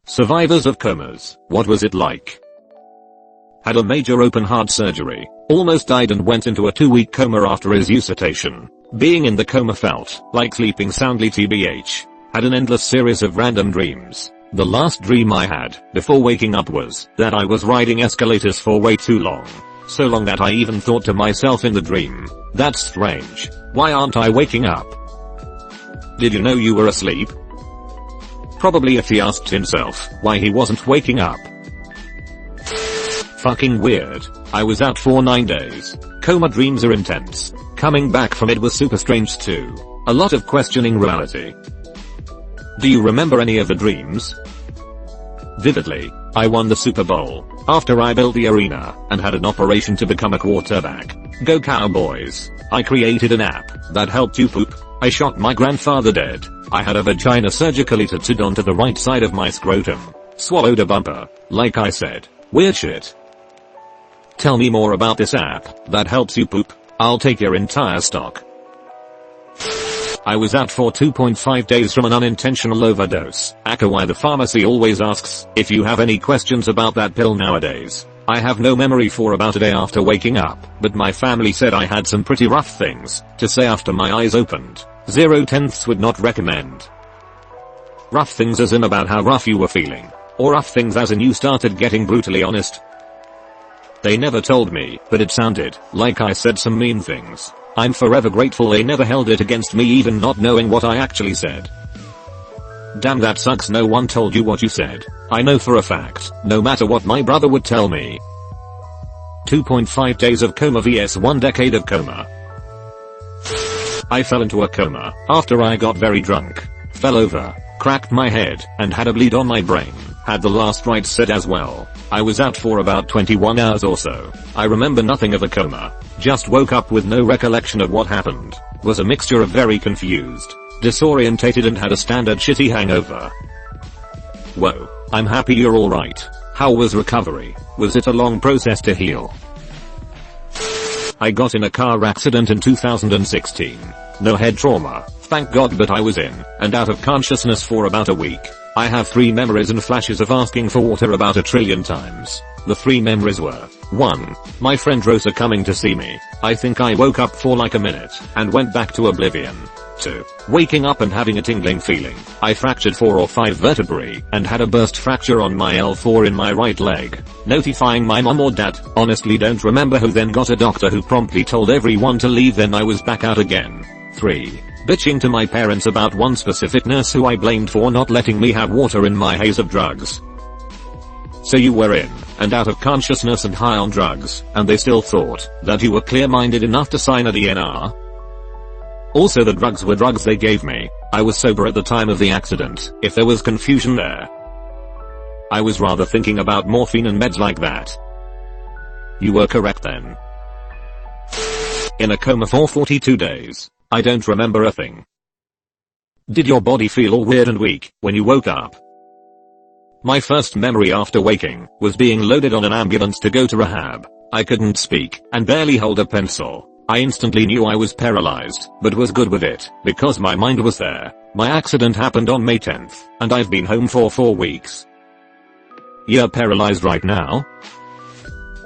Survivors of comas, what was it like? Had a major open heart surgery, almost died and went into a 2-week coma after his resuscitation. Being in the coma felt like sleeping soundly tbh. Had an endless series of random dreams. The last dream I had before waking up was that I was riding escalators for way too long. So long that I even thought to myself in the dream, that's strange. Why aren't I waking up? Did you know you were asleep? Probably if he asked himself why he wasn't waking up. Fucking weird. I was out for 9 days. Coma dreams are intense. Coming back from it was super strange too. A lot of questioning reality. Do you remember any of the dreams? Vividly, I won the Super Bowl after I built the arena and had an operation to become a quarterback. Go Cowboys. I created an app that helped you poop. I shot my grandfather dead. I had a vagina surgically tattooed onto the right side of my scrotum. Swallowed a bumper. Like I said. Weird shit. Tell me more about this app that helps you poop. I'll take your entire stock. I was out for 2.5 days from an unintentional overdose. Aka why the pharmacy always asks if you have any questions about that pill nowadays. I have no memory for about a day after waking up, but my family said I had some pretty rough things to say after my eyes opened. 0/10 would not recommend. Rough things as in about how rough you were feeling, or rough things as in you started getting brutally honest. They never told me, but it sounded like I said some mean things. I'm forever grateful they never held it against me even not knowing what I actually said. Damn, that sucks. No one told you what you said. I know for a fact, no matter what my brother would tell me. 2.5 days of coma vs 1 decade of coma. I fell into a coma after I got very drunk. Fell over, cracked my head, and had a bleed on my brain. Had the last rites said as well. I was out for about 21 hours or so. I remember nothing of a coma. Just woke up with no recollection of what happened. Was a mixture of very confused, disorientated and had a standard shitty hangover. Whoa, I'm happy you're alright. How was recovery? Was it a long process to heal? I got in a car accident in 2016. No head trauma, thank God, but I was in and out of consciousness for about a week. I have 3 memories and flashes of asking for water about 1 trillion times. The 3 memories were: 1. My friend Rosa coming to see me. I think I woke up for like a minute and went back to oblivion. 2. Waking up and having a tingling feeling. I fractured 4 or 5 vertebrae and had a burst fracture on my L4 in my right leg. Notifying my mom or dad. Honestly don't remember who. Then got a doctor who promptly told everyone to leave. Then I was back out again. 3. Bitching to my parents about one specific nurse who I blamed for not letting me have water in my haze of drugs. So you were in and out of consciousness and high on drugs, and they still thought that you were clear-minded enough to sign a DNR? Also, the drugs were drugs they gave me. I was sober at the time of the accident, if there was confusion there. I was rather thinking about morphine and meds like that. You were correct then. In a coma for 42 days. I don't remember a thing. Did your body feel all weird and weak when you woke up? My first memory after waking was being loaded on an ambulance to go to rehab. I couldn't speak and barely hold a pencil. I instantly knew I was paralyzed, but was good with it because my mind was there. My accident happened on May 10th, and I've been home for 4 weeks. You're paralyzed right now?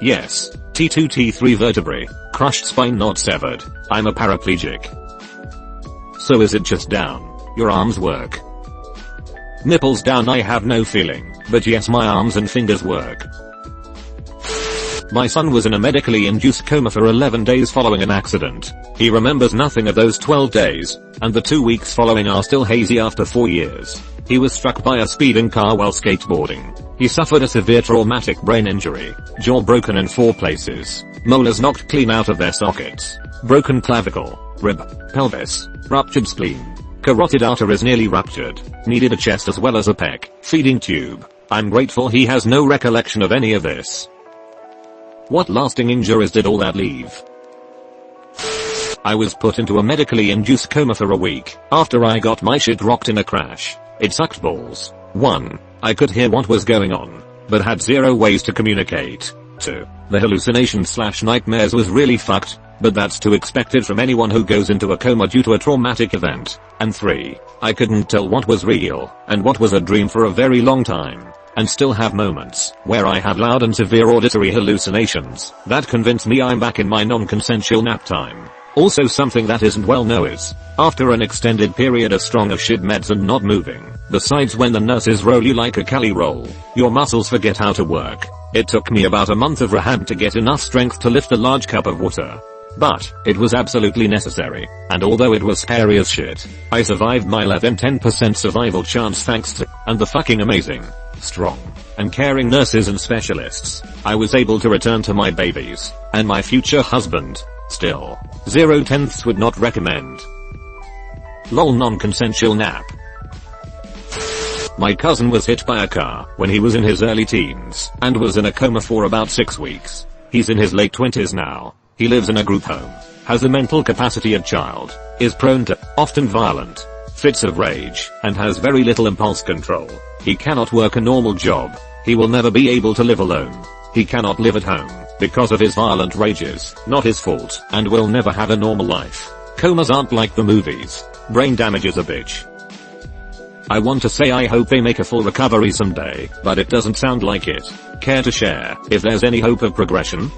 Yes. T2 T3 vertebrae, crushed spine not severed. I'm a paraplegic. So is it just down? Your arms work? Nipples down. I have no feeling, but yes, my arms and fingers work. My son was in a medically induced coma for 11 days following an accident. He remembers nothing of those 12 days, and the 2 weeks following are still hazy after 4 years. He was struck by a speeding car while skateboarding. He suffered a severe traumatic brain injury, jaw broken in 4 places, molars knocked clean out of their sockets, broken clavicle, rib, pelvis, ruptured spleen, carotid arteries nearly ruptured, needed a chest as well as a pec feeding tube. I'm grateful he has no recollection of any of this. What lasting injuries did all that leave? I was put into a medically induced coma for a week after I got my shit rocked in a crash. It sucked balls. 1. I could hear what was going on, but had 0 ways to communicate. 2. The hallucinations/nightmares was really fucked, but that's too expected from anyone who goes into a coma due to a traumatic event. And 3. I couldn't tell what was real and what was a dream for a very long time. and still have moments where I have loud and severe auditory hallucinations that convince me I'm back in my non-consensual nap time. Also, something that isn't well known is, after an extended period of strong as shit meds and not moving, besides when the nurses roll you like a Cali roll, your muscles forget how to work. It took me about a month of rehab to get enough strength to lift a large cup of water. But, it was absolutely necessary, and although it was scary as shit, I survived my less than 10% survival chance thanks to, and the fucking amazing, strong, and caring nurses and specialists. I was able to return to my babies, and my future husband. Still, 0/10 would not recommend. Lol, non-consensual nap. My cousin was hit by a car when he was in his early teens, and was in a coma for about 6 weeks. He's in his late 20s now. He lives in a group home, has the mental capacity of child, is prone to, often violent, fits of rage, and has very little impulse control. He cannot work a normal job. He will never be able to live alone. He cannot live at home, because of his violent rages, not his fault, and will never have a normal life. Comas aren't like the movies. Brain damage is a bitch. I want to say I hope they make a full recovery someday, but it doesn't sound like it. Care to share if there's any hope of progression?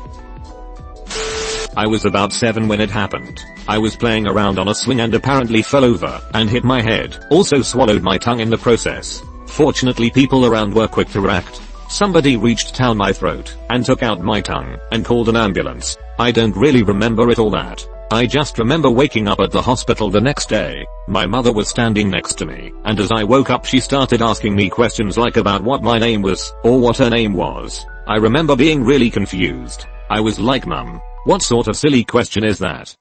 I was about 7 when it happened. I was playing around on a swing and apparently fell over and hit my head. Also swallowed my tongue in the process. Fortunately, people around were quick to react. Somebody reached down my throat and took out my tongue and called an ambulance. I don't really remember it all that. I just remember waking up at the hospital the next day. My mother was standing next to me, and as I woke up she started asking me questions like about what my name was, or what her name was. I remember being really confused. I was like, Mum, what sort of silly question is that?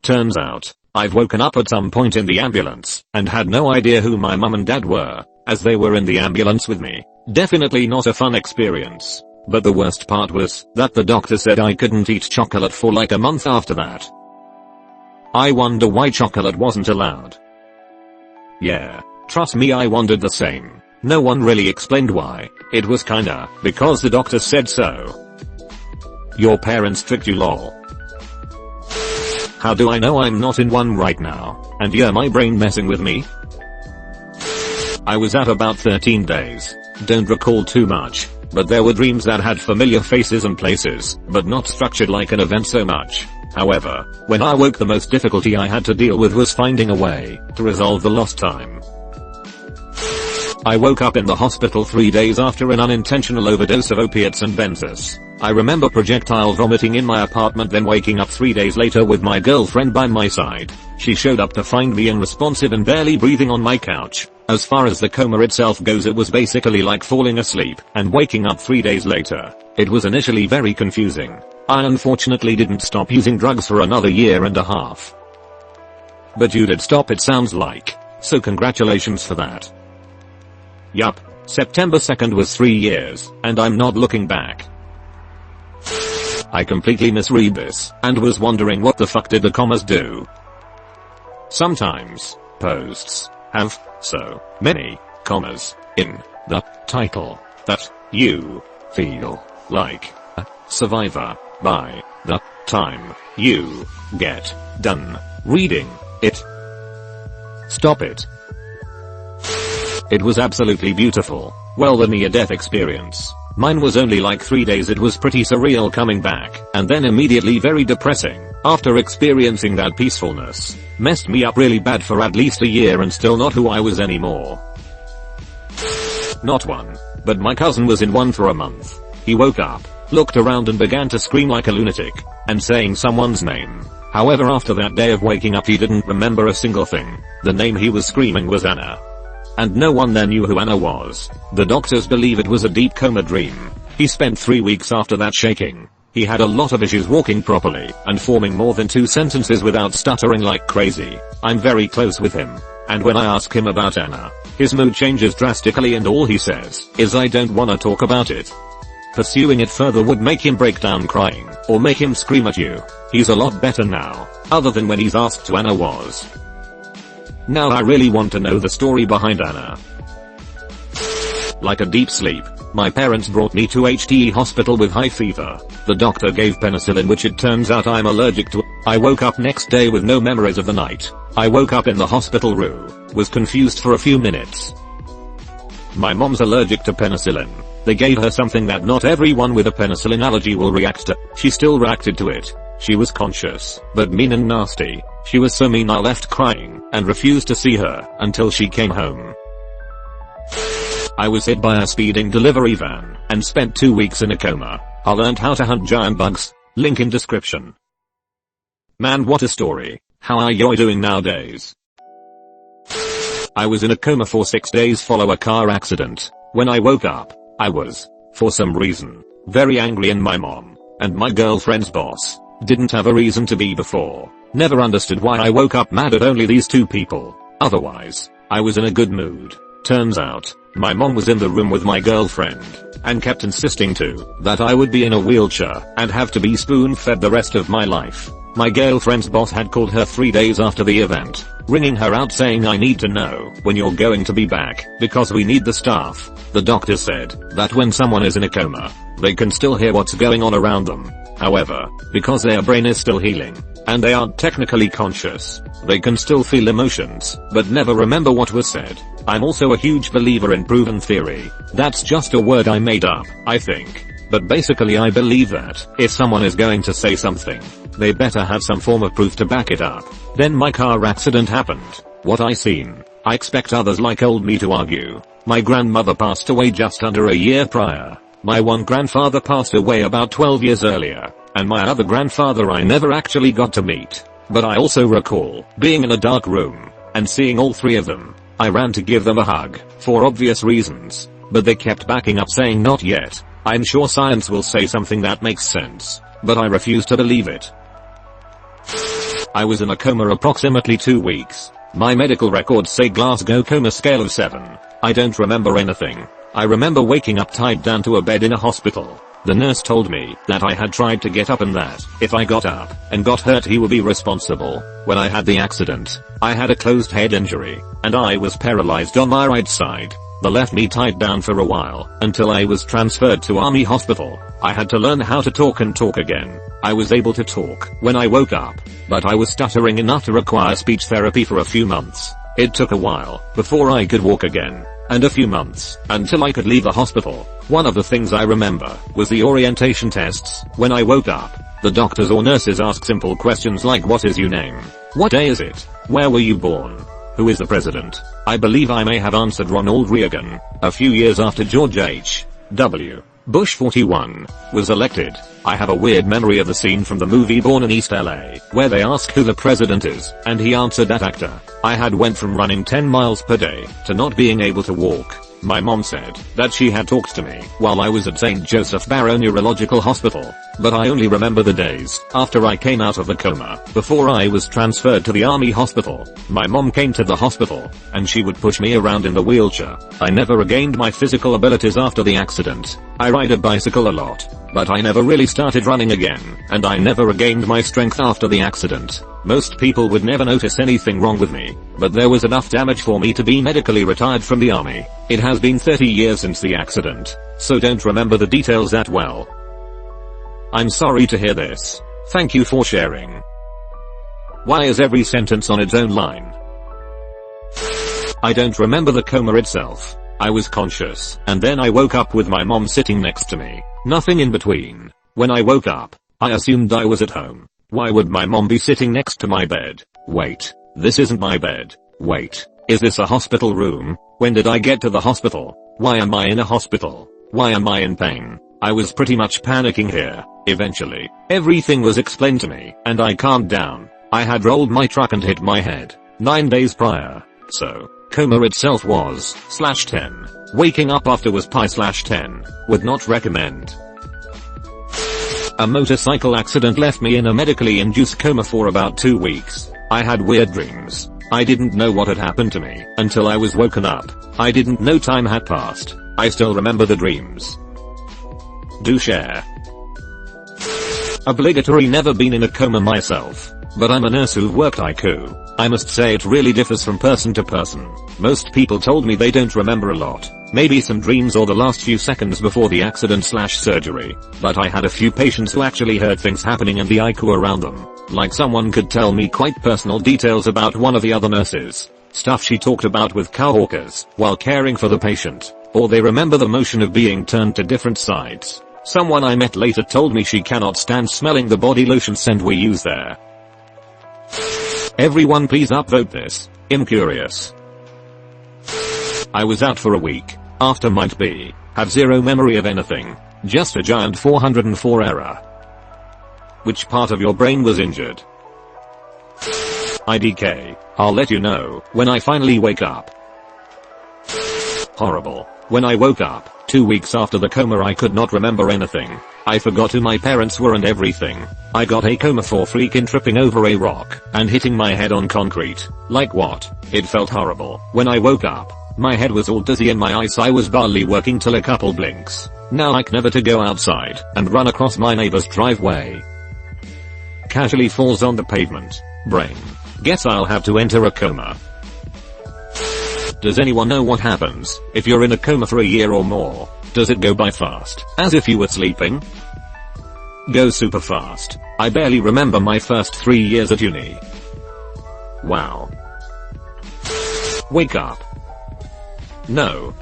Turns out, I've woken up at some point in the ambulance, and had no idea who my mum and dad were, as they were in the ambulance with me. Definitely not a fun experience. But the worst part was, that the doctor said I couldn't eat chocolate for like a month after that. I wonder why chocolate wasn't allowed. Yeah, trust me, I wondered the same. No one really explained why. It was kinda, because the doctor said so. Your parents tricked you, lol. How do I know I'm not in one right now? And yeah, my brain messing with me? I was at about 13 days. Don't recall too much, but there were dreams that had familiar faces and places, but not structured like an event so much. However, when I woke, the most difficulty I had to deal with was finding a way to resolve the lost time. I woke up in the hospital 3 days after an unintentional overdose of opiates and benzos. I remember projectile vomiting in my apartment, then waking up 3 days later with my girlfriend by my side. She showed up to find me unresponsive and barely breathing on my couch. As far as the coma itself goes, it was basically like falling asleep and waking up 3 days later. It was initially very confusing. I unfortunately didn't stop using drugs for another 1.5 years. But you did stop, it sounds like. So congratulations for that. Yup, September 2nd was 3 years, and I'm not looking back. I completely misread this, and was wondering what the fuck did the commas do. Sometimes, posts have so many commas in the title that you feel like a survivor by the time you get done reading it. Stop it. It was absolutely beautiful. Well, the near-death experience. Mine was only like 3 days. It was pretty surreal coming back, and then immediately very depressing. After experiencing that peacefulness, messed me up really bad for at least a year and still not who I was anymore. Not one, but my cousin was in one for a month. He woke up, looked around and began to scream like a lunatic, and saying someone's name. However, after that day of waking up, he didn't remember a single thing. The name he was screaming was Anna. And no one there knew who Anna was. The doctors believe it was a deep coma dream. He spent 3 weeks after that shaking. He had a lot of issues walking properly and forming more than 2 sentences without stuttering like crazy. I'm very close with him, and when I ask him about Anna, his mood changes drastically and all he says is, I don't wanna talk about it. Pursuing it further would make him break down crying or make him scream at you. He's a lot better now, other than when he's asked who Anna was. Now I really want to know the story behind Anna. Like a deep sleep, my parents brought me to HTE hospital with high fever. The doctor gave penicillin, which it turns out I'm allergic to. I woke up next day with no memories of the night. I woke up in the hospital room, was confused for a few minutes. My mom's allergic to penicillin. They gave her something that not everyone with a penicillin allergy will react to. She still reacted to it. She was conscious, but mean and nasty. She was so mean I left crying and refused to see her until she came home. I was hit by a speeding delivery van and spent 2 weeks in a coma. I learned how to hunt giant bugs. Link in description. Man, what a story. How are you doing nowadays? I was in a coma for 6 days following a car accident. When I woke up, I was, for some reason, very angry, and my mom and my girlfriend's boss didn't have a reason to be before. Never understood why I woke up mad at only these two people. Otherwise, I was in a good mood. Turns out, my mom was in the room with my girlfriend and kept insisting that I would be in a wheelchair and have to be spoon-fed the rest of my life. My girlfriend's boss had called her 3 days after the event, ringing her out saying, I need to know when you're going to be back because we need the staff. The doctor said that when someone is in a coma, they can still hear what's going on around them. However, because their brain is still healing and they aren't technically conscious, they can still feel emotions but never remember what was said. I'm also a huge believer in proven theory. That's just a word I made up, I think. But basically I believe that if someone is going to say something, they better have some form of proof to back it up. Then my car accident happened. What I seen, I expect others like old me to argue. My grandmother passed away just under a year prior. My one grandfather passed away about 12 years earlier. And my other grandfather I never actually got to meet. But I also recall being in a dark room and seeing all three of them. I ran to give them a hug, for obvious reasons. But they kept backing up saying not yet. I'm sure science will say something that makes sense. But I refuse to believe it. I was in a coma approximately 2 weeks. My medical records say Glasgow coma scale of 7. I don't remember anything. I remember waking up tied down to a bed in a hospital. The nurse told me that I had tried to get up and that if I got up and got hurt he would be responsible. When I had the accident, I had a closed head injury and I was paralyzed on my right side. They left me tied down for a while until I was transferred to Army Hospital. I had to learn how to talk and talk again. I was able to talk when I woke up, but I was stuttering enough to require speech therapy for a few months. It took a while before I could walk again, and a few months until I could leave the hospital. One of the things I remember was the orientation tests. When I woke up, the doctors or nurses ask simple questions like what is your name? What day is it? Where were you born? Who is the president? I believe I may have answered Ronald Reagan, a few years after George H.W. Bush 41 was elected. I have a weird memory of the scene from the movie Born in East LA, where they ask who the president is, and he answered that actor. I had went from running 10 miles per day to not being able to walk. My mom said that she had talked to me while I was at St. Joseph Barrow Neurological Hospital, but I only remember the days after I came out of the coma. Before I was transferred to the Army Hospital, my mom came to the hospital and she would push me around in the wheelchair. I never regained my physical abilities after the accident. I ride a bicycle a lot, but I never really started running again, and I never regained my strength after the accident. Most people would never notice anything wrong with me, but there was enough damage for me to be medically retired from the army. It has been 30 years since the accident, so don't remember the details that well. I'm sorry to hear this. Thank you for sharing. Why is every sentence on its own line? I don't remember the coma itself. I was conscious, and then I woke up with my mom sitting next to me. Nothing in between. When I woke up, I assumed I was at home. Why would my mom be sitting next to my bed? Wait, this isn't my bed. Wait, is this a hospital room? When did I get to the hospital? Why am I in a hospital? Why am I in pain? I was pretty much panicking here. Eventually, everything was explained to me, and I calmed down. I had rolled my truck and hit my head 9 days prior. So, coma itself was /10. Waking up after was /10. Would not recommend. A motorcycle accident left me in a medically induced coma for about 2 weeks. I had weird dreams. I didn't know what had happened to me until I was woken up. I didn't know time had passed. I still remember the dreams. Do share. Obligatory. Never been in a coma myself, but I'm a nurse who've worked ICU. I must say it really differs from person to person. Most people told me they don't remember a lot. Maybe some dreams or the last few seconds before the accident/surgery. But I had a few patients who actually heard things happening in the ICU around them. Like someone could tell me quite personal details about one of the other nurses. Stuff she talked about with coworkers while caring for the patient. Or they remember the motion of being turned to different sides. Someone I met later told me she cannot stand smelling the body lotion scent we use there. Everyone please upvote this. I'm curious. I was out for a week. After might be. Have zero memory of anything. Just a giant 404 error. Which part of your brain was injured? IDK. I'll let you know when I finally wake up. Horrible. When I woke up, 2 weeks after the coma I could not remember anything. I forgot who my parents were and everything. I got a coma for freaking tripping over a rock and hitting my head on concrete. Like what? It felt horrible. When I woke up, my head was all dizzy and my eyes I was barely working till a couple blinks. Now like never to go outside and run across my neighbor's driveway. Casually falls on the pavement. Brain. Guess I'll have to enter a coma. Does anyone know what happens if you're in a coma for a year or more? Does it go by fast, as if you were sleeping? Go super fast. I barely remember my first 3 years at uni. Wow. Wake up. No.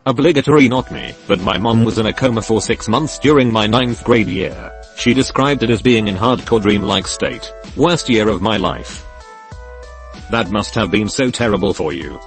Obligatory not me, but my mom was in a coma for 6 months during my 9th grade year. She described it as being in hardcore dream-like state. Worst year of my life. That must have been so terrible for you.